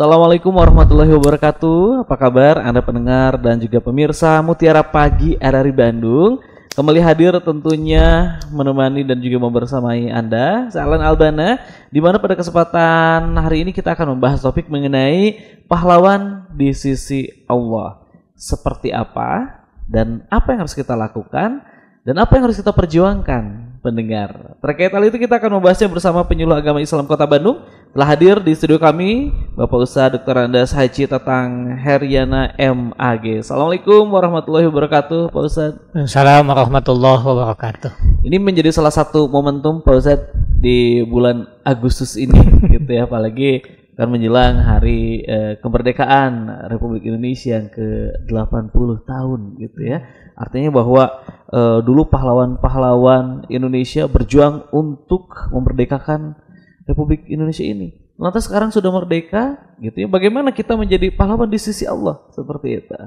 Assalamualaikum warahmatullahi wabarakatuh. Apa kabar Anda pendengar dan juga pemirsa Mutiara Pagi RRI Bandung? Kembali hadir tentunya menemani dan juga membersamai Anda, saya Alan Albana, di mana pada kesempatan hari ini kita akan membahas topik mengenai pahlawan di sisi Allah. Seperti apa dan apa yang harus kita lakukan dan apa yang harus kita perjuangkan, pendengar. Terkait hal itu kita akan membahasnya bersama penyuluh agama Islam Kota Bandung. Telah hadir di studio kami Bapak Ustadz Dr. Andes Haji Tatang Heryana MAG. Assalamualaikum warahmatullahi wabarakatuh Pak Ustadz. Assalamualaikum warahmatullahi wabarakatuh. Ini menjadi salah satu momentum Pak Ustadz di bulan Agustus ini gitu ya, apalagi kan menjelang hari kemerdekaan Republik Indonesia yang ke-80 tahun gitu ya. Artinya bahwa dulu pahlawan-pahlawan Indonesia berjuang untuk memerdekakan Republik Indonesia ini. Lantas sekarang sudah merdeka gitu ya. Bagaimana kita menjadi pahlawan di sisi Allah seperti itu?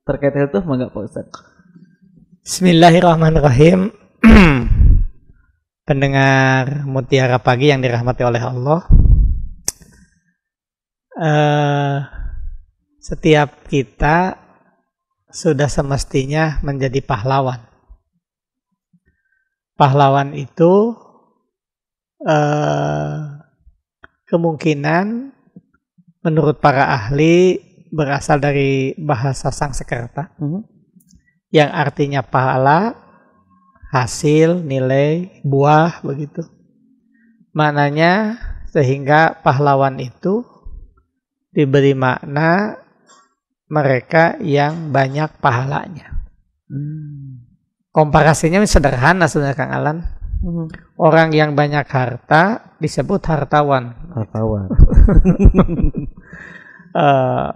Terkait hal itu mangga Pak Ustaz. Bismillahirrahmanirrahim. Pendengar Mutiara Pagi yang dirahmati oleh Allah. Setiap kita sudah semestinya menjadi pahlawan. Pahlawan itu kemungkinan menurut para ahli berasal dari bahasa Sanskerta yang artinya pahala, hasil, nilai, buah begitu. Maknanya sehingga pahlawan itu diberi makna mereka yang banyak pahalanya. Komparasinya sederhana sebenarnya Kang Alan. Orang yang banyak harta disebut hartawan.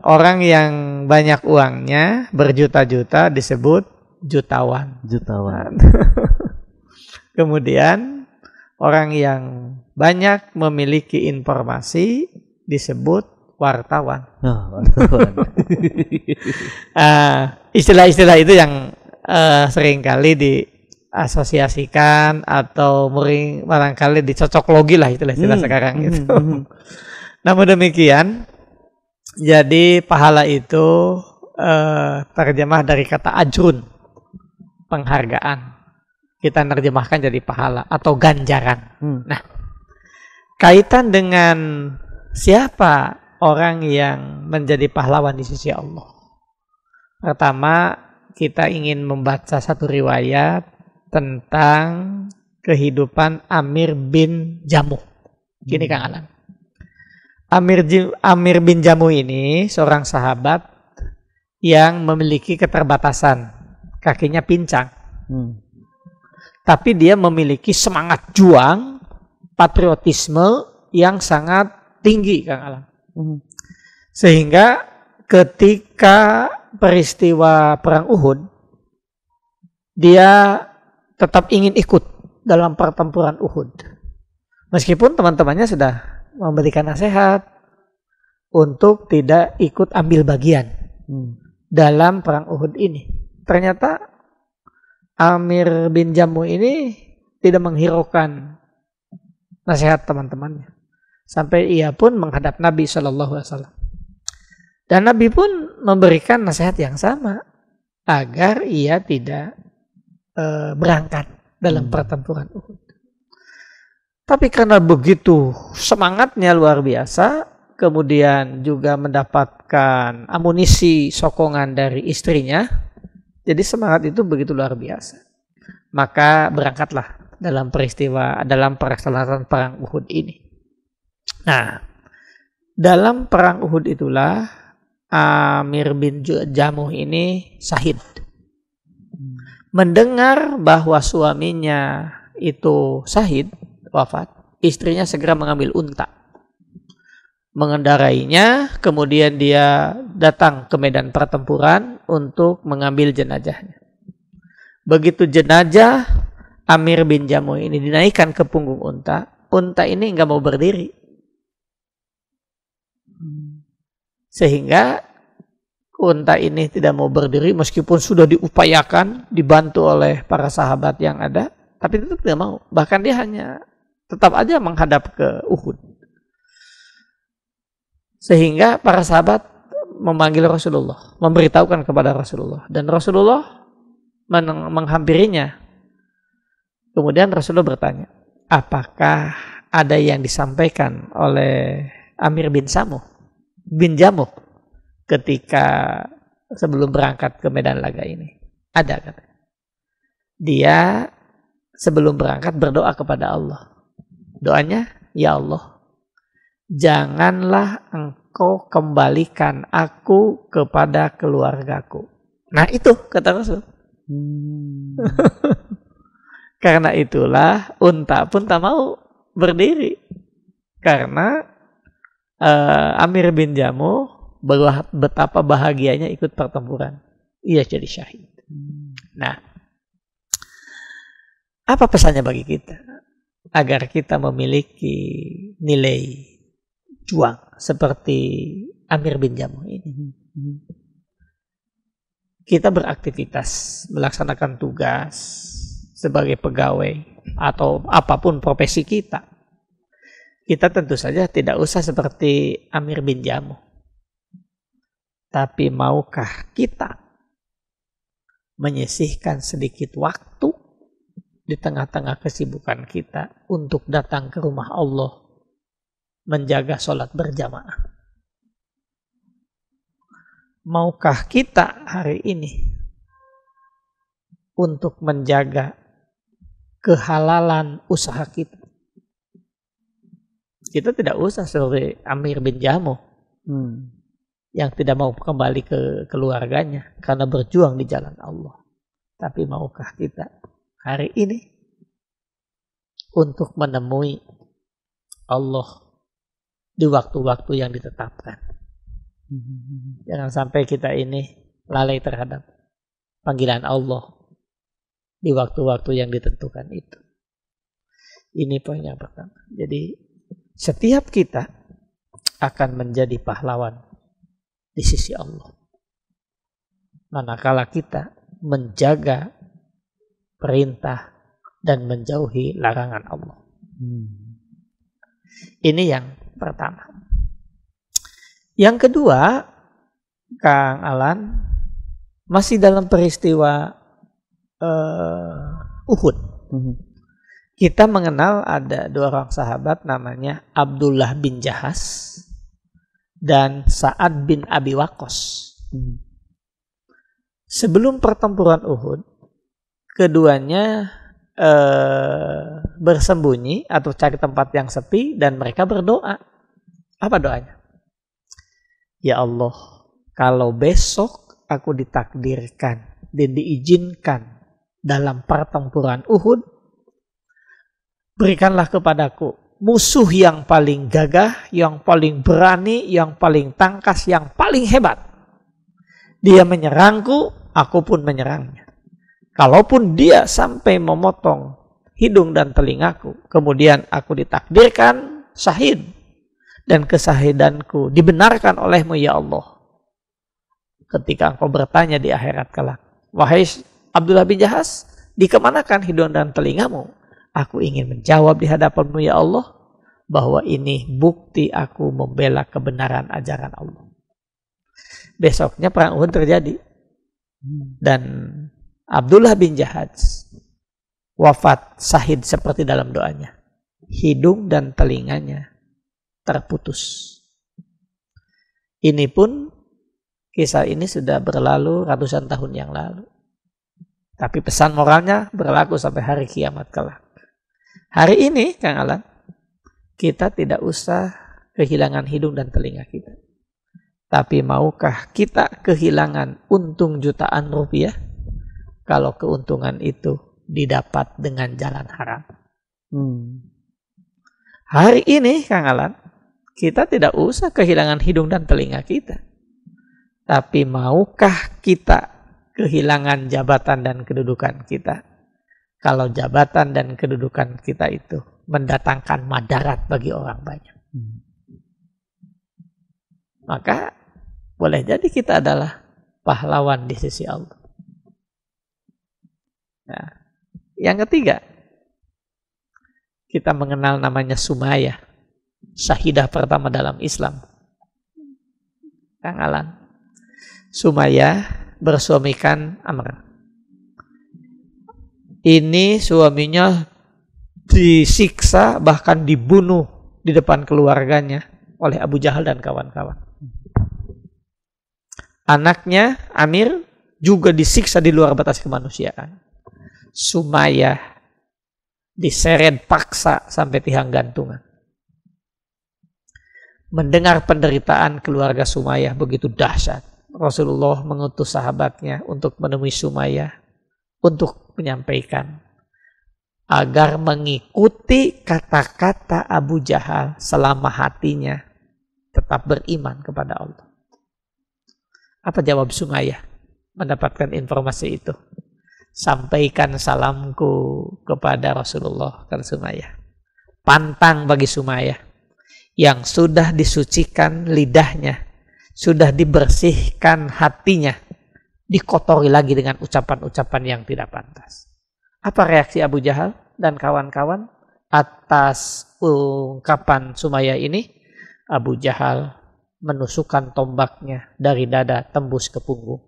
Orang yang banyak uangnya berjuta-juta disebut jutawan. Kemudian orang yang banyak memiliki informasi disebut wartawan. Istilah-istilah itu yang seringkali diasosiasikan atau barangkali dicocok logi lah istilah sekarang itu. Namun demikian, jadi pahala itu terjemah dari kata ajrun, penghargaan. Kita nerjemahkan jadi pahala atau ganjaran. Nah, kaitan dengan siapa orang yang menjadi pahlawan di sisi Allah. Pertama, kita ingin membaca satu riwayat tentang kehidupan Amir bin Jamuh. Gini Kang Alan. Amir bin Jamuh ini seorang sahabat yang memiliki keterbatasan. Kakinya pincang. Tapi dia memiliki semangat juang, patriotisme yang sangat tinggi Kang Alan. Sehingga ketika peristiwa perang Uhud, dia tetap ingin ikut dalam pertempuran Uhud. Meskipun teman-temannya sudah memberikan nasihat untuk tidak ikut ambil bagian dalam perang Uhud ini. Ternyata Amir bin Jamuh ini tidak menghiraukan nasihat teman-temannya. Sampai ia pun menghadap Nabi SAW. Dan Nabi pun memberikan nasihat yang sama agar ia tidak berangkat dalam pertempuran Uhud. Tapi karena begitu semangatnya luar biasa, kemudian juga mendapatkan amunisi sokongan dari istrinya, jadi semangat itu begitu luar biasa. Maka berangkatlah dalam pelaksanaan perang Uhud ini. Nah, dalam perang Uhud itulah Amir bin Jamuh ini syahid. Mendengar bahwa suaminya itu syahid, wafat, istrinya segera mengambil unta, mengendarainya, kemudian dia datang ke medan pertempuran untuk mengambil jenazahnya. Begitu jenazah Amir bin Jamuh ini dinaikkan ke punggung unta ini nggak mau berdiri. Sehingga unta ini tidak mau berdiri meskipun sudah diupayakan, dibantu oleh para sahabat yang ada, tapi tetap tidak mau. Bahkan dia hanya tetap aja menghadap ke Uhud. Sehingga para sahabat memanggil Rasulullah, memberitahukan kepada Rasulullah, dan Rasulullah menghampirinya. Kemudian Rasulullah bertanya, apakah ada yang disampaikan oleh Amir bin Jamuh ketika sebelum berangkat ke medan laga ini? Ada, kata. Dia sebelum berangkat berdoa kepada Allah. Doanya, ya Allah, janganlah engkau kembalikan aku kepada keluargaku. Nah itu kata Rasul. Karena itulah unta pun tak mau berdiri. Karena Amir bin Jamuh betapa bahagianya ikut pertempuran. Ia jadi syahid. Nah, apa pesannya bagi kita? Agar kita memiliki nilai juang seperti Amir bin Jamuh ini. Kita beraktivitas, melaksanakan tugas sebagai pegawai atau apapun profesi kita. Kita tentu saja tidak usah seperti Amir bin Jamuh. Tapi maukah kita menyisihkan sedikit waktu di tengah-tengah kesibukan kita untuk datang ke rumah Allah, menjaga sholat berjamaah? Maukah kita hari ini untuk menjaga kehalalan usaha kita? Kita tidak usah seperti Amir bin Jamuh yang tidak mau kembali ke keluarganya karena berjuang di jalan Allah. Tapi maukah kita hari ini untuk menemui Allah di waktu-waktu yang ditetapkan? Jangan sampai kita ini lalai terhadap panggilan Allah di waktu-waktu yang ditentukan itu. Ini poin yang pertama. Jadi setiap kita akan menjadi pahlawan di sisi Allah manakala kita menjaga perintah dan menjauhi larangan Allah. Ini yang pertama. Yang kedua, Kang Alan, masih dalam peristiwa Uhud. Kita mengenal ada dua orang sahabat namanya Abdullah bin Jahas dan Sa'ad bin Abi Waqqas. Sebelum pertempuran Uhud, keduanya bersembunyi atau cari tempat yang sepi dan mereka berdoa. Apa doanya? Ya Allah, kalau besok aku ditakdirkan dan diizinkan dalam pertempuran Uhud, berikanlah kepadaku musuh yang paling gagah, yang paling berani, yang paling tangkas, yang paling hebat. Dia menyerangku, aku pun menyerangnya. Kalaupun dia sampai memotong hidung dan telingaku, kemudian aku ditakdirkan syahid, dan kesahidanku dibenarkan olehmu ya Allah. Ketika engkau bertanya di akhirat kelak, wahai Abdullah bin Jahas, dikemanakan hidung dan telingamu? Aku ingin menjawab di hadapanmu ya Allah, bahwa ini bukti aku membela kebenaran ajaran Allah. Besoknya perang Uhud terjadi. Dan Abdullah bin Jahas wafat syahid seperti dalam doanya. Hidung dan telinganya terputus. Ini pun, kisah ini sudah berlalu ratusan tahun yang lalu. Tapi pesan moralnya berlaku sampai hari kiamat kelak. Hari ini, Kang Alan, kita tidak usah kehilangan hidung dan telinga kita. Tapi maukah kita kehilangan untung jutaan rupiah kalau keuntungan itu didapat dengan jalan haram? Hari ini, Kang Alan, kita tidak usah kehilangan hidung dan telinga kita. Tapi maukah kita kehilangan jabatan dan kedudukan kita kalau jabatan dan kedudukan kita itu mendatangkan madarat bagi orang banyak? Maka boleh jadi kita adalah pahlawan di sisi Allah. Nah, yang ketiga, kita mengenal namanya Sumayyah, syahidah pertama dalam Islam. Kang Alan. Sumayyah bersuamikan Amr. Ini suaminya disiksa bahkan dibunuh di depan keluarganya oleh Abu Jahal dan kawan-kawan. Anaknya Amir juga disiksa di luar batas kemanusiaan. Sumayyah diseret paksa sampai tiang gantungan. Mendengar penderitaan keluarga Sumayyah begitu dahsyat, Rasulullah mengutus sahabatnya untuk menemui Sumayyah untuk menyampaikan agar mengikuti kata-kata Abu Jahal selama hatinya tetap beriman kepada Allah. Apa jawab Sumayyah mendapatkan informasi itu? Sampaikan salamku kepada Rasulullah, kata Sumayyah. Pantang bagi Sumayyah yang sudah disucikan lidahnya, sudah dibersihkan hatinya, dikotori lagi dengan ucapan-ucapan yang tidak pantas. Apa reaksi Abu Jahal dan kawan-kawan atas ungkapan Sumayyah ini? Abu Jahal menusukkan tombaknya dari dada tembus ke punggung.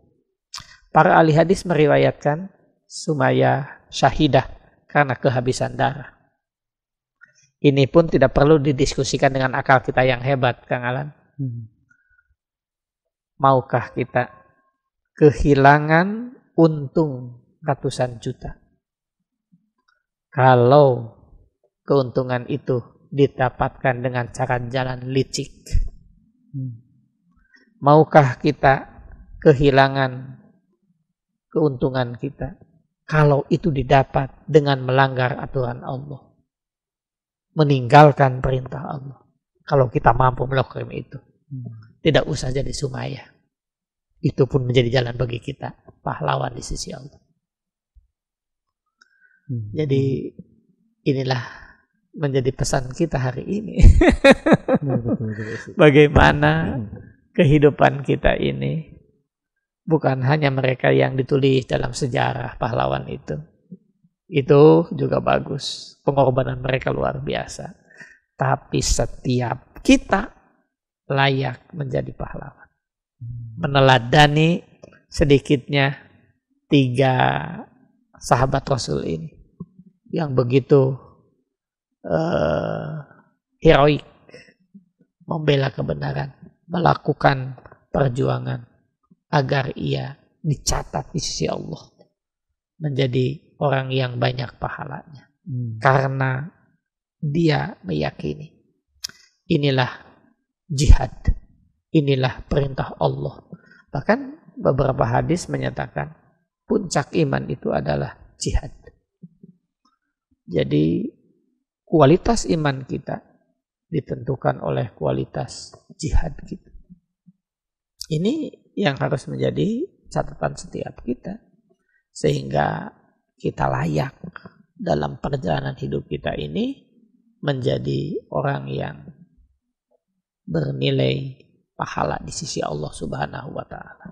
Para ahli hadis meriwayatkan Sumayyah syahidah karena kehabisan darah. Ini pun tidak perlu didiskusikan dengan akal kita yang hebat, Kang Alan. Maukah kita kehilangan untung ratusan juta kalau keuntungan itu didapatkan dengan cara jalan licik? Maukah kita kehilangan keuntungan kita kalau itu didapat dengan melanggar aturan Allah, meninggalkan perintah Allah? Kalau kita mampu melakukan itu, tidak usah jadi Sumayyah. Itu pun menjadi jalan bagi kita, pahlawan di sisi Allah. Jadi inilah menjadi pesan kita hari ini. Bagaimana kehidupan kita ini bukan hanya mereka yang ditulis dalam sejarah pahlawan itu juga bagus, pengorbanan mereka luar biasa, tapi setiap kita layak menjadi pahlawan, meneladani sedikitnya 3 sahabat Rasul ini yang begitu heroik, membela kebenaran, melakukan perjuangan agar ia dicatat di sisi Allah menjadi orang yang banyak pahalanya. Karena dia meyakini inilah jihad, inilah perintah Allah. Bahkan beberapa hadis menyatakan puncak iman itu adalah jihad. Jadi kualitas iman kita ditentukan oleh kualitas jihad kita. Ini yang harus menjadi catatan setiap kita, sehingga kita layak dalam perjalanan hidup kita ini menjadi orang yang bernilai pahala di sisi Allah Subhanahu wa Ta'ala.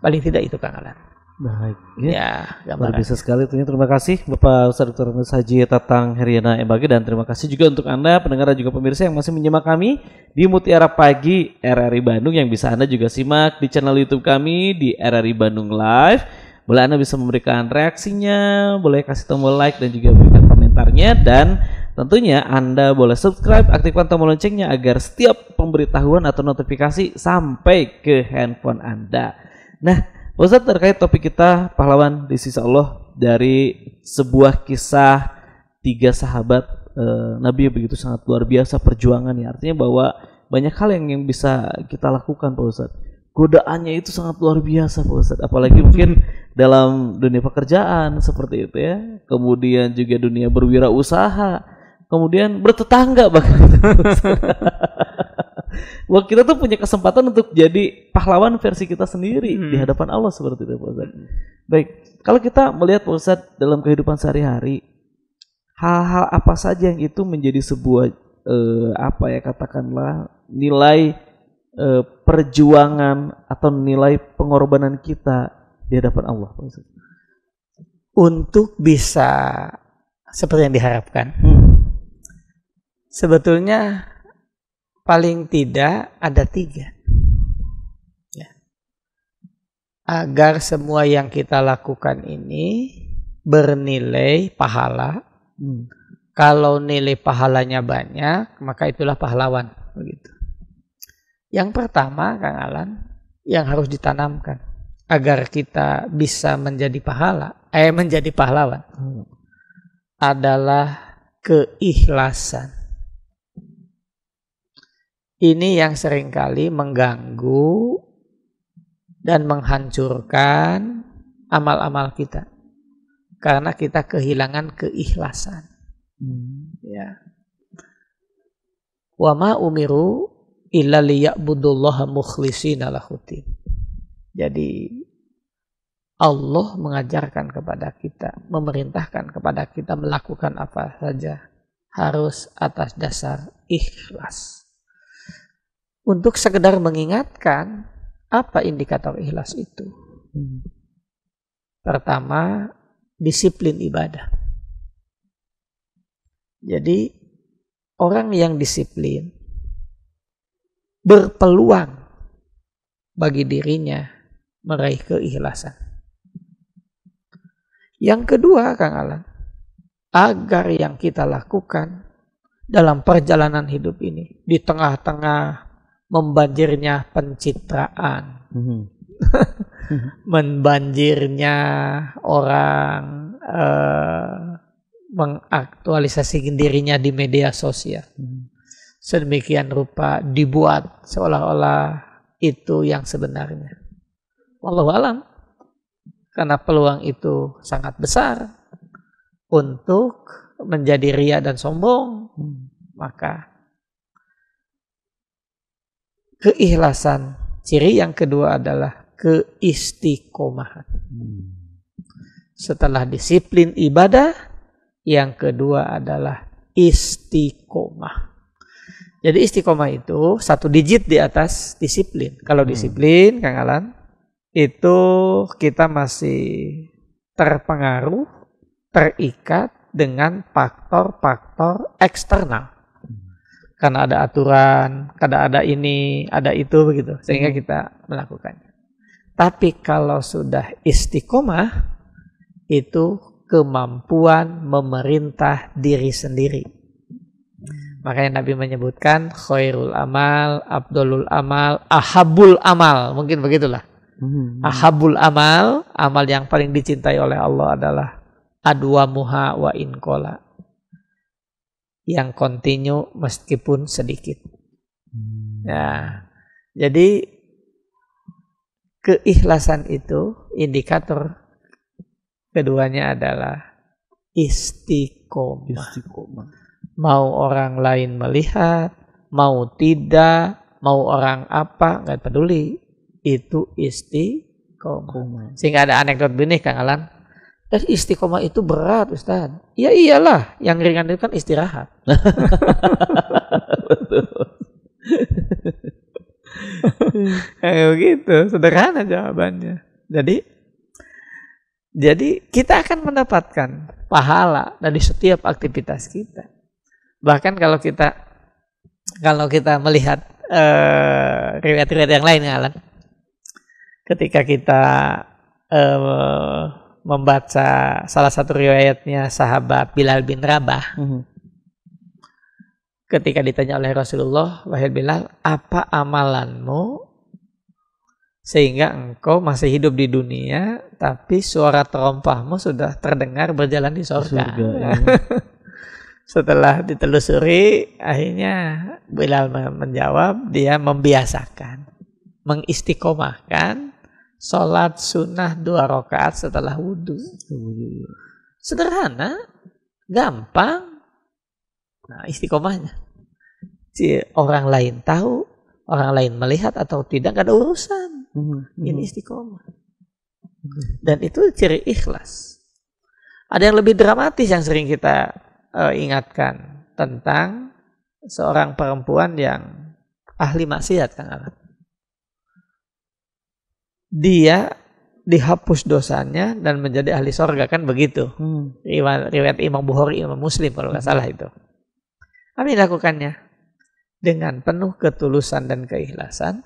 Paling tidak itu, Kang Alan. Baik, ya, luar biasa sekali. Terima kasih Bapak Ustaz Dr. Haji Tatang Heriana Embage, dan terima kasih juga untuk Anda pendengar dan juga pemirsa yang masih menyimak kami di Mutiara Pagi RRI Bandung, yang bisa Anda juga simak di channel YouTube kami di RRI Bandung Live. Boleh Anda bisa memberikan reaksinya, boleh kasih tombol like dan juga berikan komentarnya, dan tentunya Anda boleh subscribe, aktifkan tombol loncengnya agar setiap pemberitahuan atau notifikasi sampai ke handphone Anda. Nah, Ustaz, terkait topik kita pahlawan di sisi Allah, dari sebuah kisah 3 sahabat Nabi yang begitu sangat luar biasa perjuangannya. Artinya bahwa banyak hal yang bisa kita lakukan, Pak Ustaz. Godaannya itu sangat luar biasa, Pak Ustaz. Apalagi mungkin dalam dunia pekerjaan seperti itu ya. Kemudian juga dunia berwirausaha. Kemudian bertetangga bahkan. Wah, kita tuh punya kesempatan untuk jadi pahlawan versi kita sendiri di hadapan Allah seperti itu, Pak Ustaz. Baik, kalau kita melihat, Pak Ustaz, dalam kehidupan sehari-hari, hal-hal apa saja yang itu menjadi sebuah katakanlah nilai perjuangan atau nilai pengorbanan kita di hadapan Allah, Pak Ustaz, untuk bisa seperti yang diharapkan? Sebetulnya paling tidak ada 3. agar semua yang kita lakukan ini bernilai pahala. Kalau nilai pahalanya banyak, maka itulah pahlawan. Begitu. Yang pertama, Kang Alan, yang harus ditanamkan agar kita bisa menjadi pahlawan adalah keikhlasan. Ini yang seringkali mengganggu dan menghancurkan amal-amal kita karena kita kehilangan keikhlasan. Ya. Wa ma umiru illa liya'budullaha mukhlishina lahuddin. Jadi Allah mengajarkan kepada kita, memerintahkan kepada kita melakukan apa saja harus atas dasar ikhlas. Untuk sekedar mengingatkan, apa indikator ikhlas itu? Pertama, disiplin ibadah. Jadi orang yang disiplin berpeluang bagi dirinya meraih keikhlasan. Yang kedua, Kang Alan, agar yang kita lakukan dalam perjalanan hidup ini di tengah-tengah membanjirnya pencitraan, membanjirnya orang mengaktualisasi dirinya di media sosial. Sedemikian rupa dibuat seolah-olah itu yang sebenarnya. Wallahu alam. Karena peluang itu sangat besar untuk menjadi ria dan sombong, maka keikhlasan. Ciri yang kedua adalah keistiqomahan. Setelah disiplin ibadah, yang kedua adalah istiqomah. Jadi istiqomah itu satu digit di atas disiplin. Kalau disiplin, Kang Alan, itu kita masih terpengaruh, terikat dengan faktor-faktor eksternal. Karena ada aturan, karena ada ini, ada itu begitu, sehingga kita melakukannya. Tapi kalau sudah istiqomah, itu kemampuan memerintah diri sendiri. Makanya Nabi menyebutkan khairul amal, abdulul amal, ahabul amal. Mungkin begitulah. Ahabul amal, amal yang paling dicintai oleh Allah adalah adwamuha wa inqala. Yang kontinu meskipun sedikit. Nah, jadi keikhlasan itu indikator keduanya adalah istiqomah. Mau orang lain melihat, mau tidak, mau orang apa, nggak peduli. Itu istiqomah. Sehingga ada anekdot begini, Kang Alan. Istiqomah itu berat, Ustaz. Ya iyalah, yang ringan itu kan istirahat. Betul. Kayak begitu, sederhana jawabannya. Jadi kita akan mendapatkan pahala dari setiap aktivitas kita. Bahkan kalau kita melihat riwayat-riwayat yang lain, Alan, ketika kita membaca salah satu riwayatnya sahabat Bilal bin Rabah, ketika ditanya oleh Rasulullah, wahai Bilal, apa amalanmu sehingga engkau masih hidup di dunia, tapi suara terompahmu sudah terdengar berjalan di surga. Ya. Setelah ditelusuri, akhirnya Bilal menjawab, dia membiasakan, mengistiqomahkan sholat sunnah 2 rakaat setelah wudhu. Sederhana, gampang. Nah, istiqomahnya. Orang lain tahu, orang lain melihat atau tidak, gak ada urusan. Ini istiqomah. Dan itu ciri ikhlas. Ada yang lebih dramatis yang sering kita ingatkan tentang seorang perempuan yang ahli maksiat, Kang Alan. Dia dihapus dosanya dan menjadi ahli sorga, kan begitu. Riwayat Imam Bukhari, Imam Muslim kalau nggak salah itu. Apa yang dilakukannya? Dengan penuh ketulusan dan keikhlasan,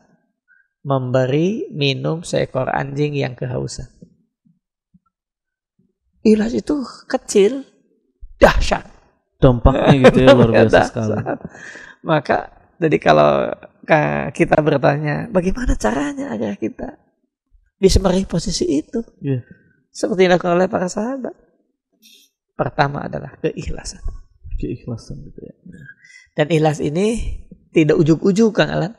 memberi minum seekor anjing yang kehausan. Ikhlas itu kecil, dahsyat. Dampaknya gitu ya luar biasa sekali. Maka jadi kalau kita bertanya, bagaimana caranya agar kita bisa meraih posisi itu? Yeah. Seperti yang dilakukan oleh para sahabat. Pertama adalah keikhlasan. Keikhlasan gitu ya. Dan ikhlas ini tidak ujuk-ujuk Kang Alan.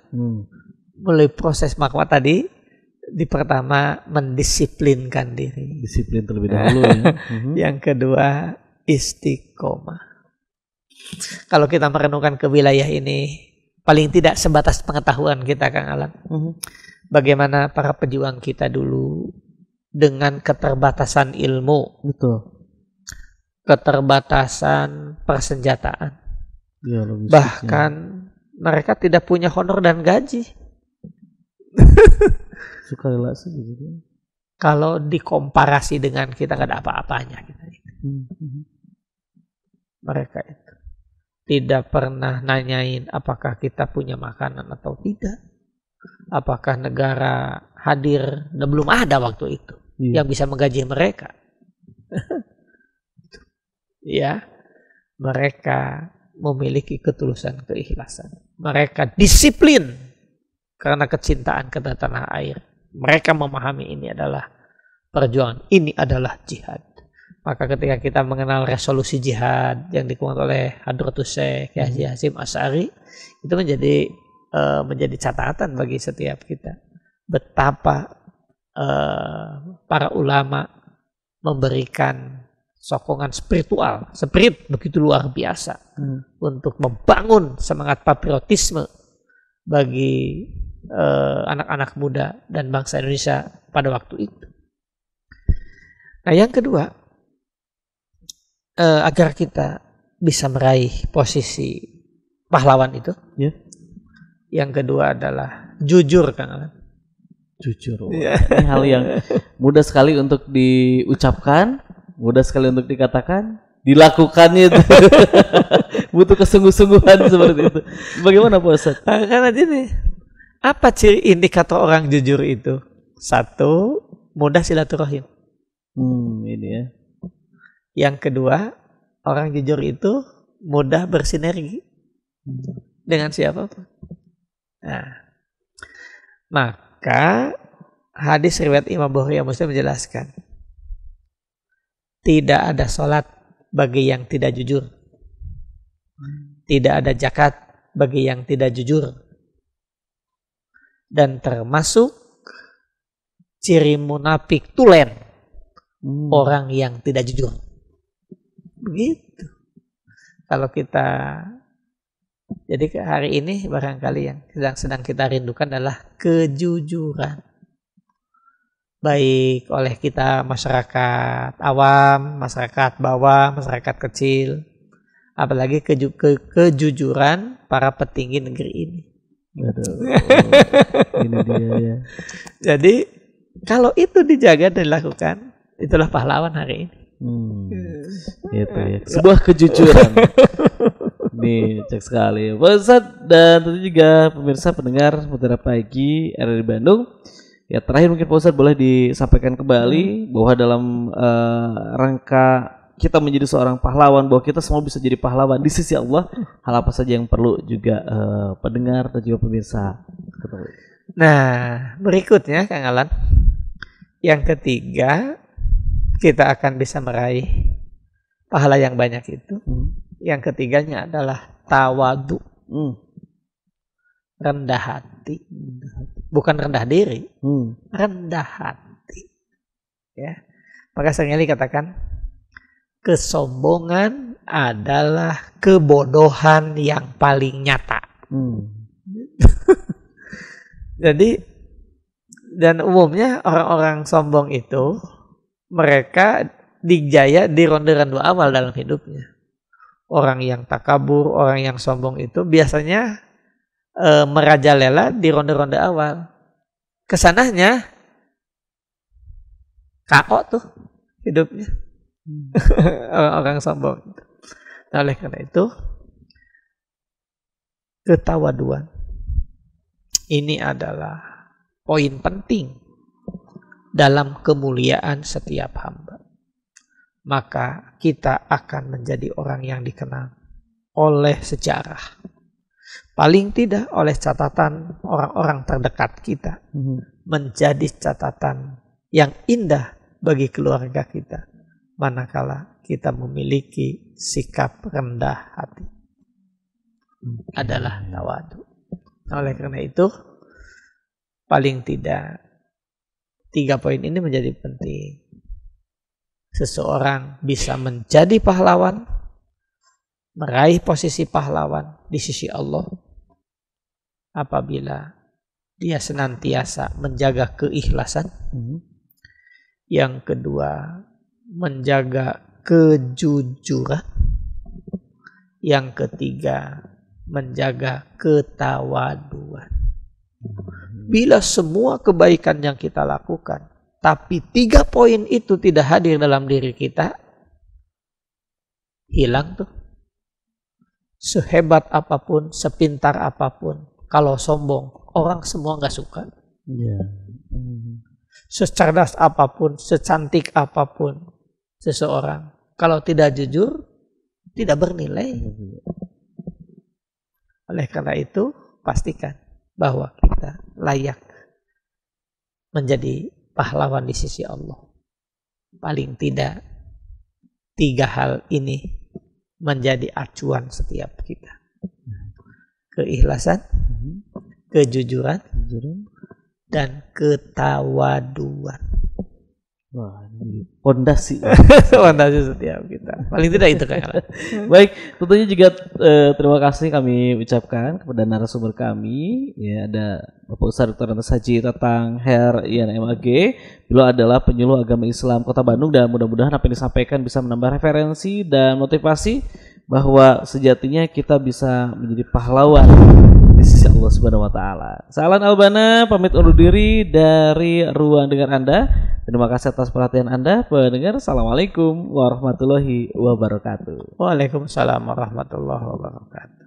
Mulai proses makwa tadi, di pertama mendisiplinkan diri. Disiplin terlebih dahulu ya. Yang kedua istiqomah. Kalau kita merenungkan ke wilayah ini, paling tidak sebatas pengetahuan kita Kang Alan. Bagaimana para pejuang kita dulu dengan keterbatasan ilmu. Betul. Keterbatasan persenjataan. Ya, bahkan mereka tidak punya honor dan gaji. Sukarela saja gitu. Kalau dikomparasi dengan kita gak ada apa-apanya kita. Mereka itu tidak pernah nanyain apakah kita punya makanan atau tidak. Apakah negara hadir, belum ada waktu itu yang bisa menggaji mereka. Ya, mereka memiliki ketulusan, keikhlasan. Mereka disiplin karena kecintaan ke tanah air. Mereka memahami ini adalah perjuangan, ini adalah jihad. Maka ketika kita mengenal resolusi jihad yang dikemukakan oleh Hadratus Syekh Haji Hasyim Asy'ari, itu menjadi catatan bagi setiap kita. Betapa para ulama memberikan sokongan spiritual, spirit begitu luar biasa untuk membangun semangat patriotisme bagi anak-anak muda dan bangsa Indonesia pada waktu itu. Nah, yang kedua, agar kita bisa meraih posisi pahlawan itu, yang kedua adalah jujur, Kang Alan. Jujur. Ini hal yang mudah sekali untuk diucapkan, mudah sekali untuk dikatakan, dilakukannya itu butuh kesungguh-sungguhan seperti itu. Bagaimana Pak Ustadz? Karena gini, apa ciri indikator orang jujur itu? Satu, mudah silaturahim. Ini ya. Yang kedua, orang jujur itu mudah bersinergi dengan siapapun. Nah, maka hadis riwayat Imam Bukhari yang Muslim menjelaskan, tidak ada sholat bagi yang tidak jujur, tidak ada zakat bagi yang tidak jujur, dan termasuk ciri munafik tulen orang yang tidak jujur. Begitu. Kalau kita, jadi hari ini barangkali yang sedang kita rindukan adalah kejujuran. Baik oleh kita masyarakat awam, masyarakat bawah, masyarakat kecil. Apalagi kejujuran para petinggi negeri ini. Ini dia ya. Jadi kalau itu dijaga dan dilakukan, itulah pahlawan hari ini. Itu ya. Sebuah kejujuran. Nih, cek sekali Pak Ustadz, dan tentu juga pemirsa pendengar Mutiara Pagi RRI Bandung. Ya, terakhir mungkin Pak Ustadz boleh disampaikan kembali bahwa dalam rangka kita menjadi seorang pahlawan, bahwa kita semua bisa jadi pahlawan di sisi Allah. Hal apa saja yang perlu juga pendengar dan juga pemirsa ketahui? Nah, berikutnya Kang Alan, yang ketiga, kita akan bisa meraih pahala yang banyak itu. Yang ketiganya adalah tawadu, rendah hati, bukan rendah diri, rendah hati. Ya, maka seringkali katakan kesombongan adalah kebodohan yang paling nyata. Jadi, dan umumnya orang-orang sombong itu mereka dijaya di ronde-ronde awal dalam hidupnya. Orang yang takabur, orang yang sombong itu biasanya merajalela di ronde-ronde awal. Kesananya KO tuh hidupnya. Orang-orang sombong. Nah, oleh karena itu, ketawaduan ini adalah poin penting dalam kemuliaan setiap hamba. Maka kita akan menjadi orang yang dikenal oleh sejarah. Paling tidak oleh catatan orang-orang terdekat kita. Menjadi catatan yang indah bagi keluarga kita. Manakala kita memiliki sikap rendah hati. Adalah tawadu. Oleh karena itu, paling tidak 3 poin ini menjadi penting. Seseorang bisa menjadi pahlawan, meraih posisi pahlawan di sisi Allah apabila dia senantiasa menjaga keikhlasan. Yang kedua, menjaga kejujuran. Yang ketiga, menjaga ketawaduan. Bila semua kebaikan yang kita lakukan, tapi 3 poin itu tidak hadir dalam diri kita, hilang tuh. Sehebat apapun, sepintar apapun, kalau sombong, orang semua gak suka. Secerdas apapun, secantik apapun seseorang, kalau tidak jujur, tidak bernilai. Oleh karena itu, pastikan bahwa kita layak menjadi pahlawan di sisi Allah. Paling tidak 3 hal ini menjadi acuan setiap kita. Keikhlasan, kejujuran, dan ketawaduan. Wah, ini fondasi. Fondasi setiap kita. Paling tidak itu kan. Baik, tentunya juga terima kasih kami ucapkan kepada narasumber kami. Ya, ada Bapak Ustadz Dr. Andes Haji Tatang Her Ian MAG. Beliau adalah penyuluh agama Islam Kota Bandung, dan mudah-mudahan apa yang disampaikan bisa menambah referensi dan motivasi bahwa sejatinya kita bisa menjadi pahlawan di sisi Allah Subhanahu wa taala. Salam Albana pamit undur diri dari ruang dengar Anda. Terima kasih atas perhatian Anda pendengar. Assalamualaikum warahmatullahi wabarakatuh. Waalaikumsalam warahmatullahi wabarakatuh.